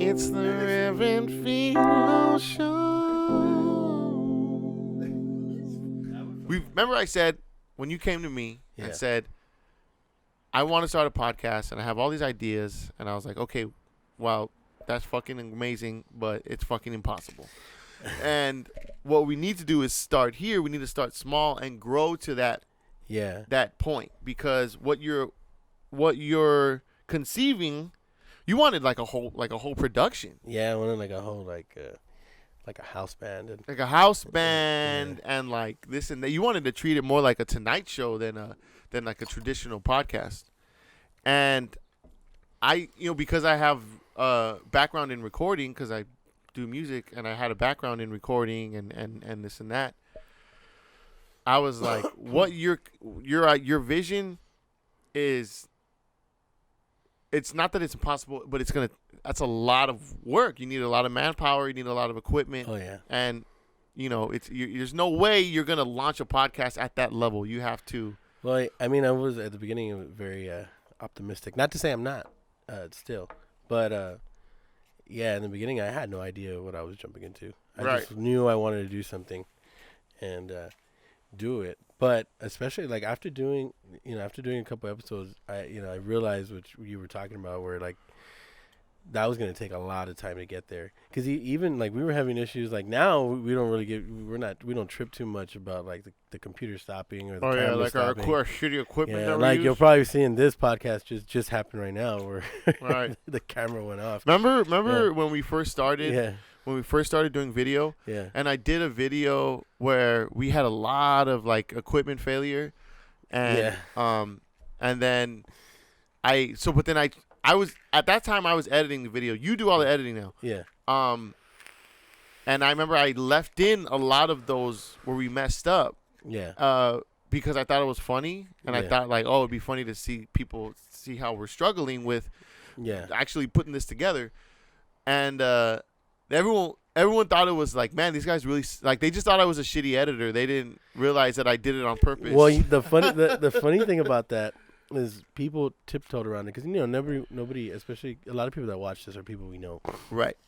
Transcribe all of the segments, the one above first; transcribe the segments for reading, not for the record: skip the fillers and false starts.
It's the Reverend Philo Show. Remember I said, when you came to me and said, I want to start a podcast and I have all these ideas, and I was like, okay, well, that's fucking amazing, but it's fucking impossible. And what we need to do is start here. We need to start small and grow to that point, because what you're conceiving, you wanted like a whole production. Yeah, I wanted like a whole like a house band and like this and that. You wanted to treat it more like a Tonight Show than like a traditional podcast. And I, because I have a background in recording, because I do music and I had a background in recording and this and that, I was like, what your vision is, it's not that it's impossible, but that's a lot of work. You need a lot of manpower, you need a lot of equipment. Oh yeah. And there's no way you're going to launch a podcast at that level. You have to. Well, I mean, I was at the beginning very optimistic. Not to say I'm not still, but yeah, in the beginning I had no idea what I was jumping into. I just knew I wanted to do something and do it. But especially like after doing a couple episodes, I realized what you were talking about, where like that was going to take a lot of time to get there. Because even like we were having issues. Like now we don't really we don't trip too much about like the computer stopping or the camera stopping. Our shitty equipment. Yeah, that like we you're use. probably seeing this podcast just happen right now, where the camera went off. Remember when we first started? Yeah. When we first started doing video, Yeah. And I did a video where we had a lot of like equipment failure, and and then I was at that time I was editing the video. You do all the editing now. Yeah. And I remember I left in a lot of those where we messed up. Yeah. Because I thought it was funny, and I thought like, oh, it'd be funny to see people see how we're struggling with actually putting this together, and everyone thought it was like, man, these guys really like, they just thought I was a shitty editor. They didn't realize that I did it on purpose. Well, the funny thing about that is people tiptoed around it because nobody, especially a lot of people that watch this are people we know. Right.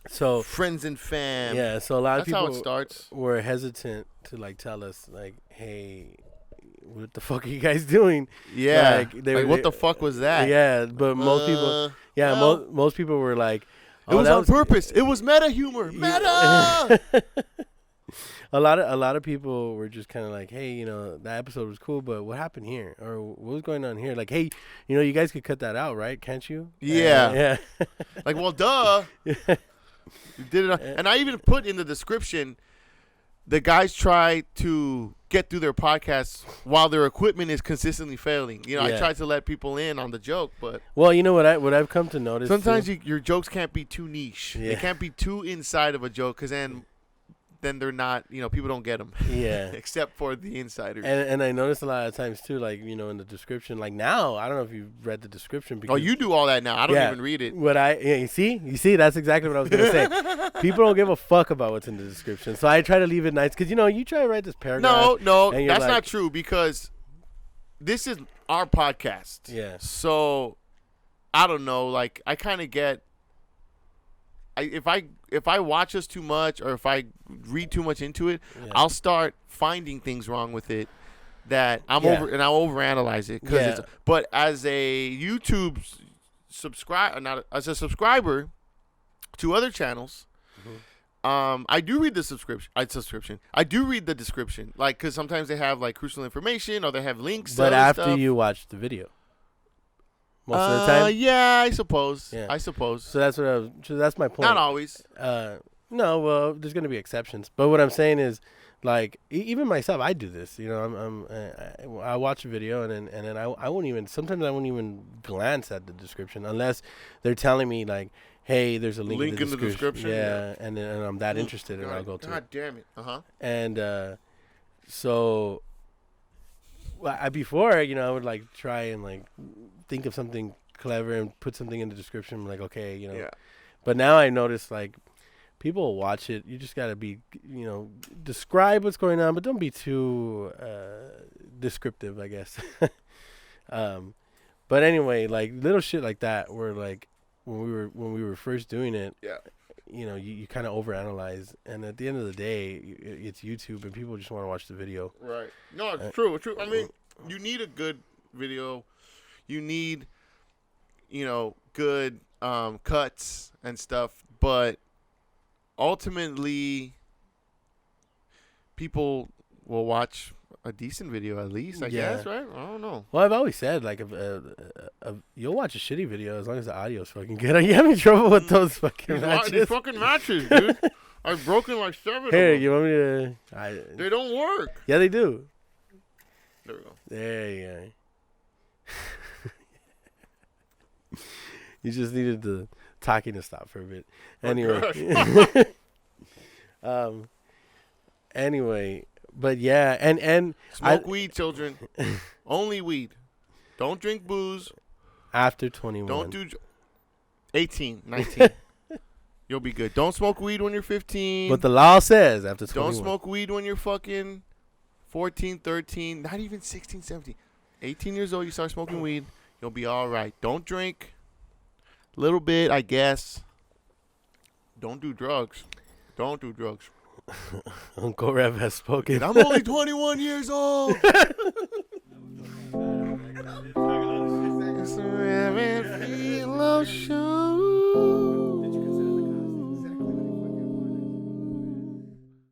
So friends and fam. Yeah. So a lot of people how it starts. Were hesitant to like tell us like, hey, what the fuck are you guys doing? Yeah. What the fuck was that? Yeah. But most people. Yeah. Most people were like. It was on purpose. It was meta humor. Meta. A lot of people were just kind of like, hey, that episode was cool, but what happened here, or what was going on here? Like, hey, you guys could cut that out, right? Can't you? Yeah. Yeah. Like, well, duh. You did it, and I even put in the description. The guys try to get through their podcasts while their equipment is consistently failing. I tried to let people in on the joke, but well, what I've come to notice. Sometimes your jokes can't be too niche. Yeah. They can't be too inside of a joke, because then they're not. People don't get them. Yeah. Except for the insiders. And I noticed a lot of times too, like in the description. Like now, I don't know if you've read the description. Because, you do all that now. I don't even read it. You see, that's exactly what I was gonna say. People don't give a fuck about what's in the description, so I try to leave it nice. Because you try to write this paragraph. No, that's not true, because this is our podcast. Yeah. So I don't know. Like, I kind of get. If I watch us too much, or if I read too much into it, I'll start finding things wrong with it that I'll overanalyze it. But as a YouTube as a subscriber to other channels, I do read the subscription. I do read the description, like, because sometimes they have like crucial information or they have links. But to after stuff. You watch the video. Most of the time? Yeah, I suppose. Yeah. I suppose. So that's my point. Not always. No, well, there's going to be exceptions. But what I'm saying is, like, even myself, I do this. I watch a video and then I won't even. Sometimes I won't even glance at the description unless they're telling me like, hey, there's a link in the description. Yeah, and I'm that interested, and I'll go to it. God damn it. And so. Well, before, I would like try and like think of something clever and put something in the description, like, okay, Yeah. But now I notice like people will watch it. You just gotta be, describe what's going on, but don't be too descriptive, I guess. But anyway, like little shit like that, where like when we were first doing it. Yeah. You know, you kind of overanalyze, and at the end of the day, it's YouTube, and people just want to watch the video. Right. No, it's true. It's true. I mean, you need a good video. You need, good cuts and stuff. But ultimately, people will watch a decent video at least, I guess, right? I don't know. Well, I've always said, like, you'll watch a shitty video as long as the audio's fucking good. Are you having trouble with those fucking matches? These fucking matches, dude. I've broken like 7 Here, of them. you want me to... They don't work. Yeah, they do. There we go. There you go. You just needed the talking to stop for a bit. Anyway. Anyway... But yeah, and smoke weed, children. Only weed. Don't drink booze. After 21. Don't do 18, 19. You'll be good. Don't smoke weed when you're 15. But the law says after 21. Don't smoke weed when you're fucking 14, 13, not even 16, 17. 18 years old, you start smoking weed, you'll be all right. Don't drink. A little bit, I guess. Don't do drugs. Don't do drugs. Uncle Rev has spoken. I'm only 21 years old. It's a